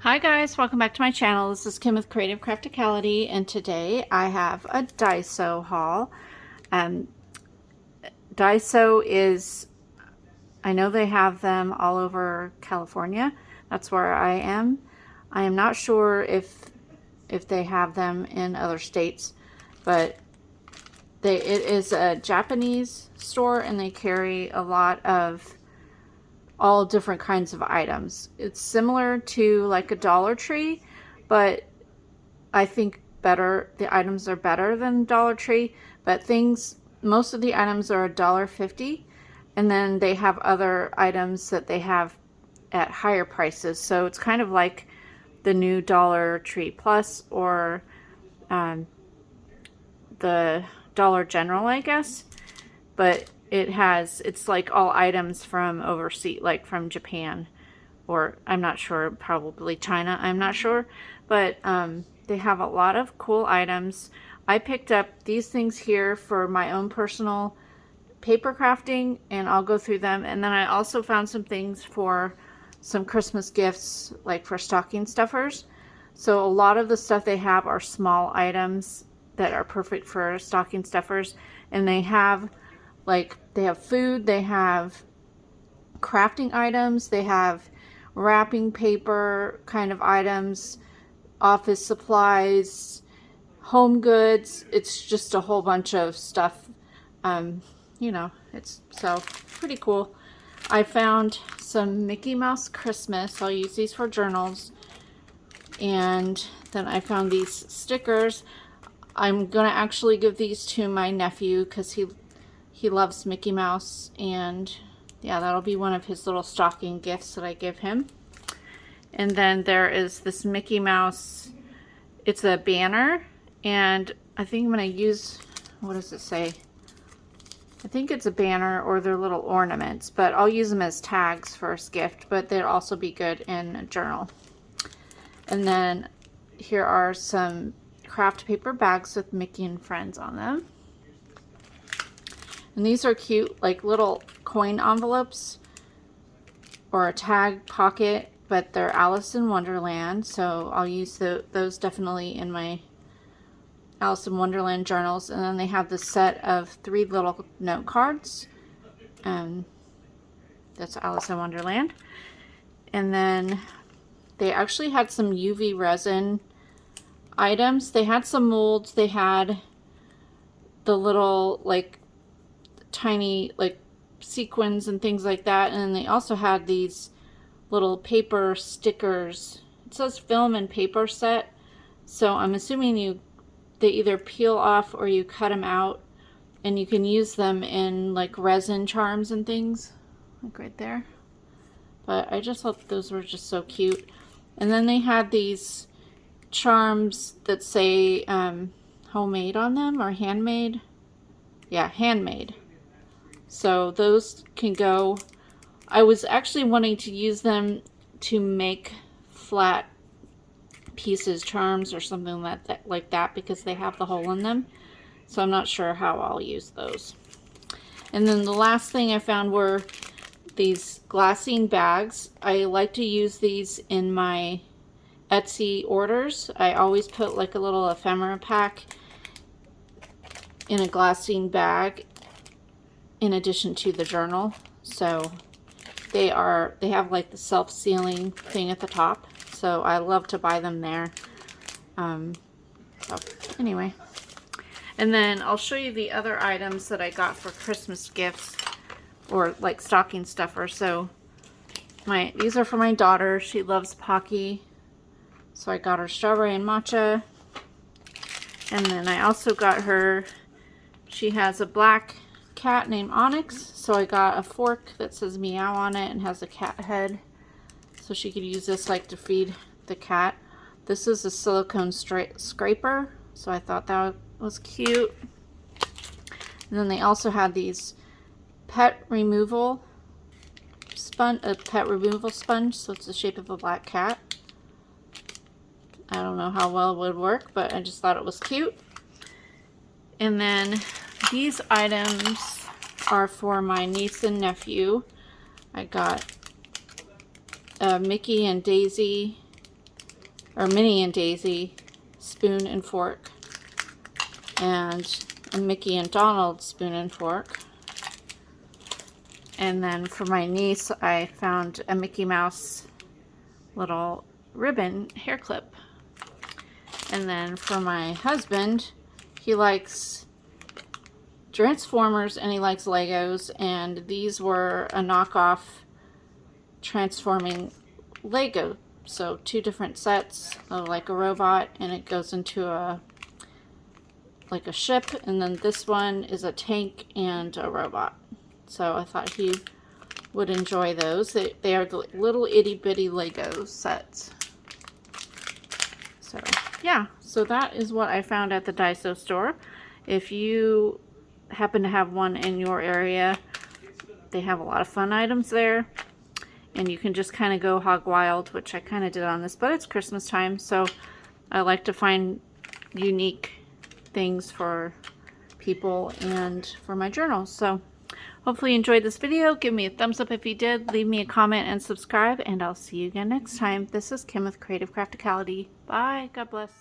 Hi guys, welcome back to my channel. This is Kim with Creative Crafticality, and today I have a Daiso haul. Um, Daiso is, I know they have them all over California. That's where I am. I am not sure if they have them in other states, but it is a Japanese store, and they carry a lot of all different kinds of items. It's similar to like a Dollar Tree, but I think the items are better than Dollar Tree, but most of the items are $1.50, and then they have other items that they have at higher prices. So it's kind of like the new Dollar Tree Plus, or um, the Dollar General, I guess. But it's like all items from overseas, like from Japan, or I'm not sure, probably China, I'm not sure. But they have a lot of cool items. I picked up these things here for my own personal paper crafting, and I'll go through them. And then I also found some things for some Christmas gifts, like for stocking stuffers. So a lot of the stuff they have are small items that are perfect for stocking stuffers. And they have food, they have crafting items, they have wrapping paper kind of items, office supplies, home goods. It's just a whole bunch of stuff. It's so pretty cool. I found some Mickey Mouse Christmas. I'll use these for journals. And then I found these stickers. I'm gonna actually give these to my nephew because he loves Mickey Mouse, and yeah, that'll be one of his little stocking gifts that I give him. And then there is this Mickey Mouse, it's a banner, and I think I'm going to use, what does it say? I think it's a banner or their little ornaments, but I'll use them as tags for his gift, but they'll also be good in a journal. And then here are some craft paper bags with Mickey and Friends on them. And these are cute, like little coin envelopes or a tag pocket, but they're Alice in Wonderland, so I'll use those definitely in my Alice in Wonderland journals. And then they have this set of 3 little note cards. That's Alice in Wonderland. And then they actually had some UV resin items. They had some molds. They had the little like tiny like sequins and things like that. And then they also had these little paper stickers. It says film and paper set. So I'm assuming they either peel off or you cut them out, and you can use them in like resin charms and things, like right there. But I just thought those were just so cute. And then they had these charms that say homemade on them, or handmade. Yeah, handmade. So those can go. I was actually wanting to use them to make flat pieces, charms, or something like that, because they have the hole in them. So I'm not sure how I'll use those. And then the last thing I found were these glassine bags. I like to use these in my Etsy orders. I always put like a little ephemera pack in a glassine bag in addition to the journal. So they have like the self-sealing thing at the top, so I love to buy them there. So anyway, and then I'll show you the other items that I got for Christmas gifts, or like stocking stuffers. So these are for my daughter. She loves Pocky, so I got her strawberry and matcha. And then I also got her, she has a black cat named Onyx, so I got a fork that says meow on it and has a cat head, so she could use this like to feed the cat. This is a silicone scraper, so I thought that was cute. And then they also had these pet removal sponge, so it's the shape of a black cat. I don't know how well it would work, but I just thought it was cute. And then these items are for my niece and nephew. I got Mickey and Daisy or Minnie and Daisy spoon and fork, and a Mickey and Donald spoon and fork. And then for my niece, I found a Mickey Mouse little ribbon hair clip. And then for my husband, he likes Transformers and he likes Legos, and these were a knockoff transforming Lego. So 2 different sets of like a robot, and it goes into like a ship, and then this one is a tank and a robot. So I thought he would enjoy those. They are the little itty bitty Lego sets. So yeah, so that is what I found at the Daiso store. If you happen to have one in your area, they have a lot of fun items there, and you can just kind of go hog wild, which I kind of did on this, but it's Christmas time, so I like to find unique things for people and for my journals. So hopefully you enjoyed this video. Give me a thumbs up if you did. Leave me a comment and subscribe, and I'll see you again next time. This is Kim with Creative Crafticality. Bye. God bless.